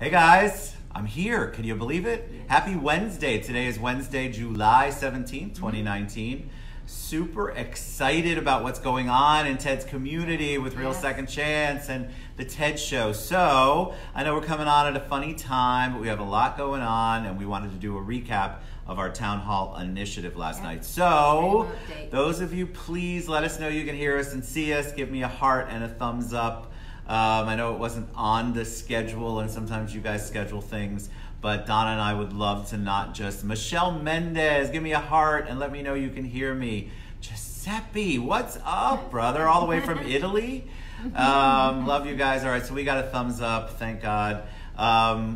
Hey guys, I'm here. Can you believe it? Happy Wednesday. Today is Wednesday, July 17th, 2019. Super excited about what's going on in Ted's community with Real Second Chance and the TED Show. So, I know we're coming on at a funny time, but we have a lot going on and we wanted to do a recap of our Town Hall initiative last night. So, those of you, please let us know you can hear us and see us. Give me a heart and a thumbs up. I know it wasn't on the schedule and sometimes you guys schedule things, but Donna and I would love to not just... Michelle Mendez, give me a heart and let me know you can hear me. Giuseppe, what's up, brother? All the way from Italy. Love you guys. All right, so we got a thumbs up, thank God.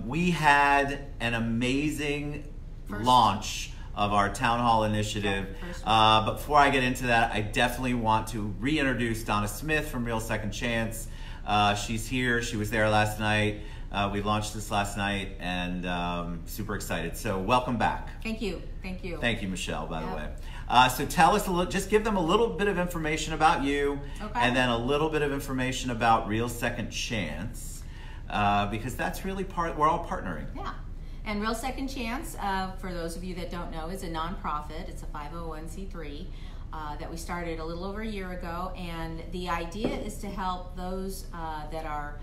We had an amazing launch of our Town Hall initiative. But before I get into that, I definitely want to reintroduce Donna Smith from Real Second Chance. She's here. She was there last night. We launched this last night and super excited. So welcome back. Thank you. Thank you. Thank you, Michelle, by the way. So tell us a little, just give them a little bit of information about you and then a little bit of information about Real Second Chance because that's really we're all partnering. Yeah. And Real Second Chance, for those of you that don't know, is a nonprofit. It's a 501c3. That we started a little over a year ago, and the idea is to help those that are,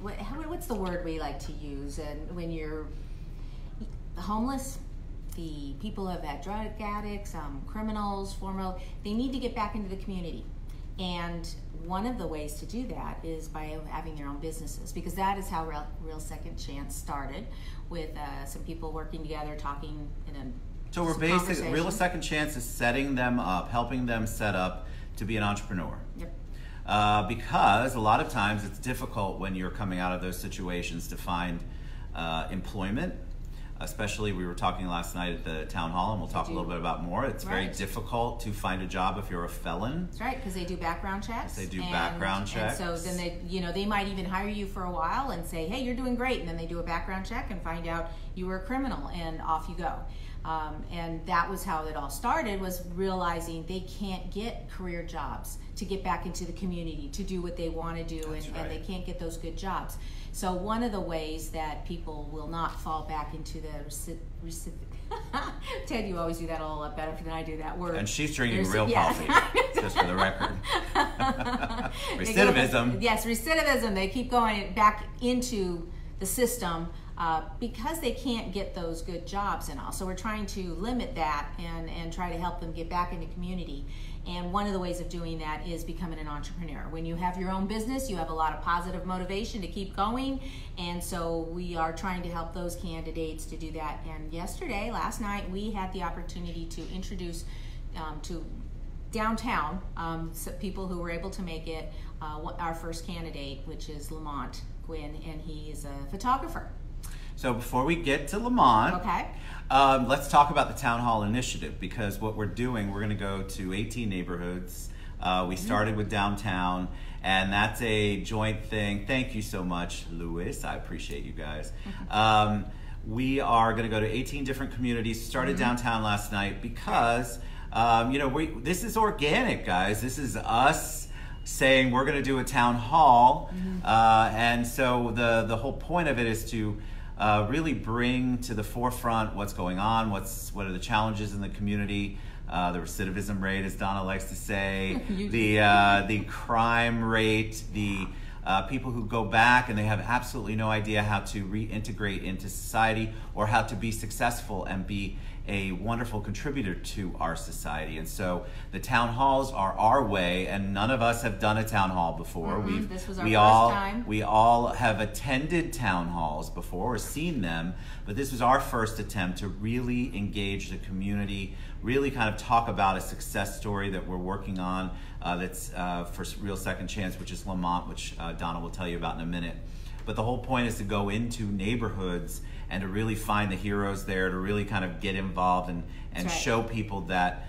what's the word we like to use, and when you're homeless, the people who have had drug addicts, criminals, they need to get back into the community. And one of the ways to do that is by having their own businesses, because that is how Real Second Chance started, with some people working together, talking in a So we're basically, Real Second Chance is setting them up, helping them set up to be an entrepreneur. Yep. Because a lot of times it's difficult when you're coming out of those situations to find employment. Especially, we were talking last night at the town hall, and we'll talk a little bit about more. It's very difficult to find a job if you're a felon. That's right, because they do background checks. They do background checks. And so then they might even hire you for a while and say, hey, you're doing great. And then they do a background check and find out you were a criminal, and off you go. And that was how it all started, was realizing they can't get career jobs to get back into the community, to do what they want to do, and they can't get those good jobs. So one of the ways that people will not fall back into the Ted, you always do that a lot better than I do that word. And she's drinking real coffee, just for the record. Recidivism. Yes, recidivism. They keep going back into the system because they can't get those good jobs and all. So we're trying to limit that and try to help them get back into community. And one of the ways of doing that is becoming an entrepreneur. When you have your own business, you have a lot of positive motivation to keep going. And so we are trying to help those candidates to do that. And last night, we had the opportunity to introduce to downtown people who were able to make it, our first candidate, which is Lamonte Gwynn, and he is a photographer. So before we get to Lamont, let's talk about the Town Hall initiative, because what we're doing, we're going to go to 18 neighborhoods. We started with downtown, and that's a joint thing. Thank you so much, Louis. I appreciate you guys. We are going to go to 18 different communities. Started downtown last night because, this is organic, guys. This is us saying we're going to do a town hall, and so the whole point of it is to really bring to the forefront what's going on, what are the challenges in the community, the recidivism rate, as Donna likes to say, the crime rate, the people who go back and they have absolutely no idea how to reintegrate into society or how to be successful and be a wonderful contributor to our society. And so the town halls are our way, and none of us have done a town hall before. This was our first time. We all have attended town halls before or seen them, but this was our first attempt to really engage the community, really kind of talk about a success story that we're working on that's for Real Second Chance, which is Lamont, which Donna will tell you about in a minute. But the whole point is to go into neighborhoods and to really find the heroes there, to really kind of get involved and show people that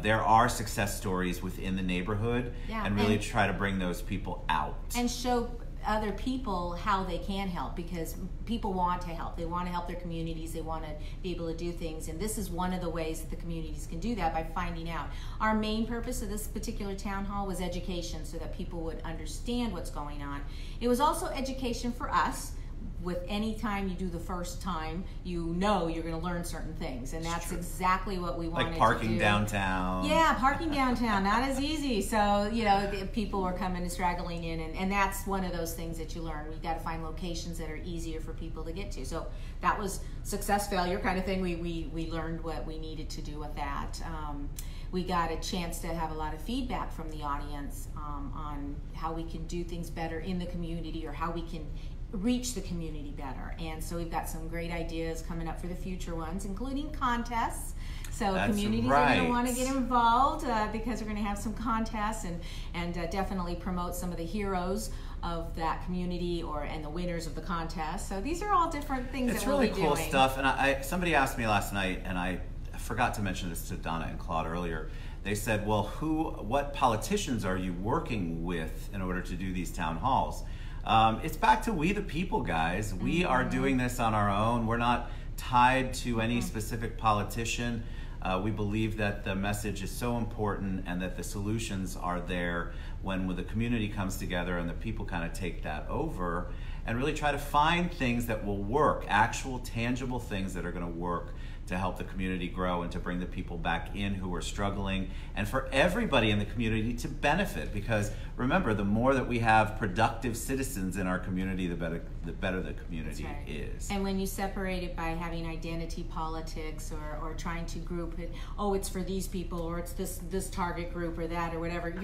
there are success stories within the neighborhood, and really try to bring those people out. And show other people how they can help, because people want to help. They want to help their communities. They want to be able to do things, and this is one of the ways that the communities can do that, by finding out. Our main purpose of this particular town hall was education, so that people would understand what's going on. It was also education for us. With any time you do the first time, you know you're going to learn certain things, and that's exactly what we wanted to do. Like parking downtown. Yeah, parking downtown, not as easy. So, you know, people were coming and straggling in, and that's one of those things that you learn. We've got to find locations that are easier for people to get to. So that was success, failure kind of thing. We learned what we needed to do with that. We got a chance to have a lot of feedback from the audience on how we can do things better in the community, or how we can reach the community better. And so we've got some great ideas coming up for the future ones, including contests. So communities are going to want to get involved because we're going to have some contests, and definitely promote some of the heroes of that community, and the winners of the contest. So these are all different things that we'll be doing. It's really cool stuff. And somebody asked me last night, and I forgot to mention this to Donna and Claude earlier. They said, well, what politicians are you working with in order to do these town halls? It's back to we the people, guys. We are doing this on our own. We're not tied to any specific politician. We believe that the message is so important, and that the solutions are there when the community comes together and the people kind of take that over and really try to find things that will work, actual tangible things that are going to work to help the community grow and to bring the people back in who are struggling, and for everybody in the community to benefit. Because remember, the more that we have productive citizens in our community, the better the community is. And when you separate it by having identity politics, or trying to group it, oh, it's for these people, or it's this target group, or that, or whatever,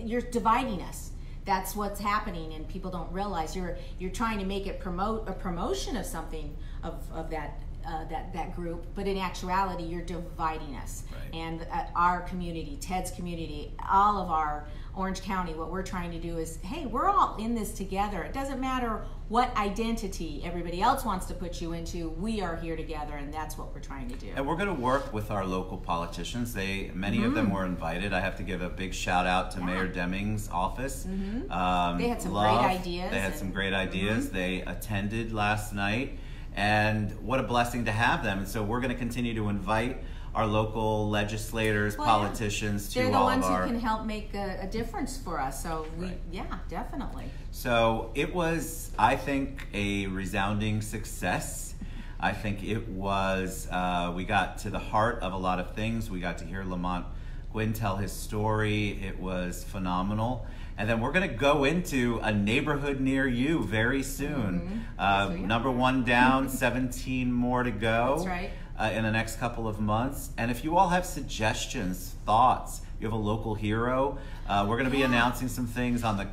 you're dividing us. That's what's happening, and people don't realize you're trying to make it promote a promotion of something of that group, but in actuality you're dividing us. And our community, Ted's community, all of our Orange County, what we're trying to do is, hey, we're all in this together. It doesn't matter what identity everybody else wants to put you into, we are here together, and that's what we're trying to do. And we're going to work with our local politicians. Many of them were invited. I have to give a big shout out to Mayor Demings' office. They had some great ideas. They had some great ideas. They attended last night, and what a blessing to have them. And so we're going to continue to invite our local legislators, politicians, to all of our... They're the ones who can help make a difference for us. So yeah, definitely. So it was, I think, a resounding success. I think it was, we got to the heart of a lot of things. We got to hear Lamonte Gwynn tell his story. It was phenomenal. And then we're going to go into a neighborhood near you very soon. Number 1 down, 17 more to go. That's right. In the next couple of months. And if you all have suggestions, thoughts, you have a local hero, we're going to be announcing some things on the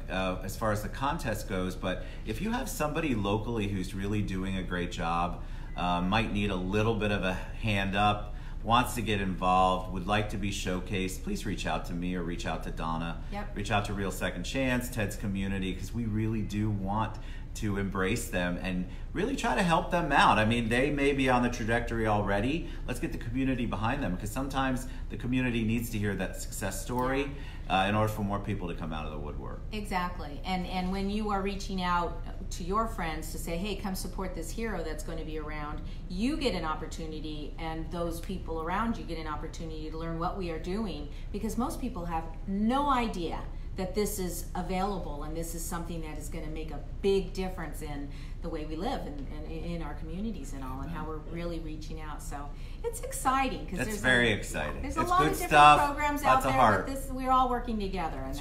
as far as the contest goes. But if you have somebody locally who's really doing a great job, might need a little bit of a hand up, wants to get involved, would like to be showcased, please reach out to me or reach out to Donna. Reach out to Real Second Chance, Ted's community, because we really do want to embrace them and really try to help them out. I mean, they may be on the trajectory already. Let's get the community behind them, because sometimes the community needs to hear that success story in order for more people to come out of the woodwork. Exactly. And when you are reaching out to your friends to say, hey, come support this hero that's going to be around, you get an opportunity, and those people around you get an opportunity to learn what we are doing, because most people have no idea that this is available, and this is something that is going to make a big difference in the way we live and in our communities and all, and how we're really reaching out. So it's exciting, because it's very exciting. There's a lot of different programs out there, but we're all working together, and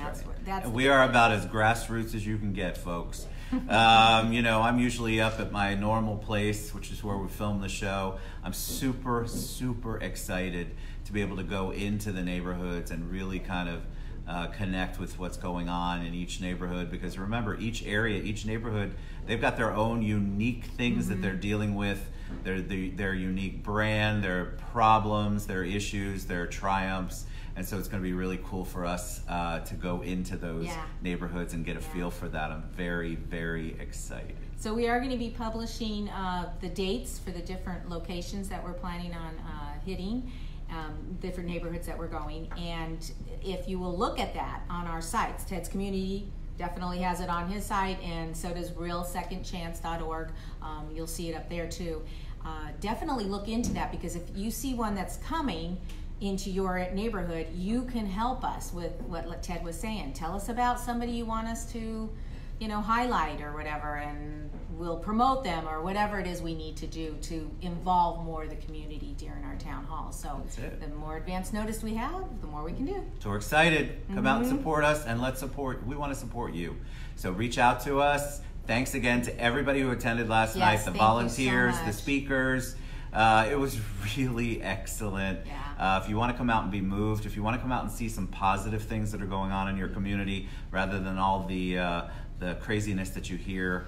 that's we are about as grassroots as you can get, folks. You know, I'm usually up at my normal place, which is where we film the show. I'm super, super excited to be able to go into the neighborhoods and really kind of connect with what's going on in each neighborhood, because remember, each area, each neighborhood, they've got their own unique things that they're dealing with, their unique brand, their problems, their issues, their triumphs. And so it's going to be really cool for us to go into those neighborhoods and get a feel for that. I'm very, very excited. So we are going to be publishing the dates for the different locations that we're planning on hitting. Different neighborhoods that we're going, and if you will look at that on our sites, definitely has it on his site, and so does realsecondchance.org. You'll see it up there too. Definitely look into that, because if you see one that's coming into your neighborhood, you can help us with what Ted was saying. Tell us about somebody you want us to, highlight or whatever, and we'll promote them, or whatever it is we need to do to involve more of the community during our town hall. So the more advance notice we have, the more we can do. So we're excited. Come out and support us, and we want to support you. So reach out to us. Thanks again to everybody who attended last night, the volunteers, the speakers. It was really excellent. Yeah. If you want to come out and be moved, if you want to come out and see some positive things that are going on in your community, rather than all the craziness that you hear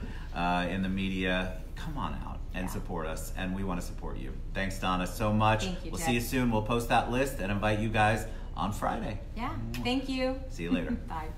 in the media, come on out and support us, and we want to support you. Thanks, Donna, so much. Thank you, we'll Ted. see you soon. We'll post that list and invite you guys on Friday. Yeah, thank you. See you later. Bye.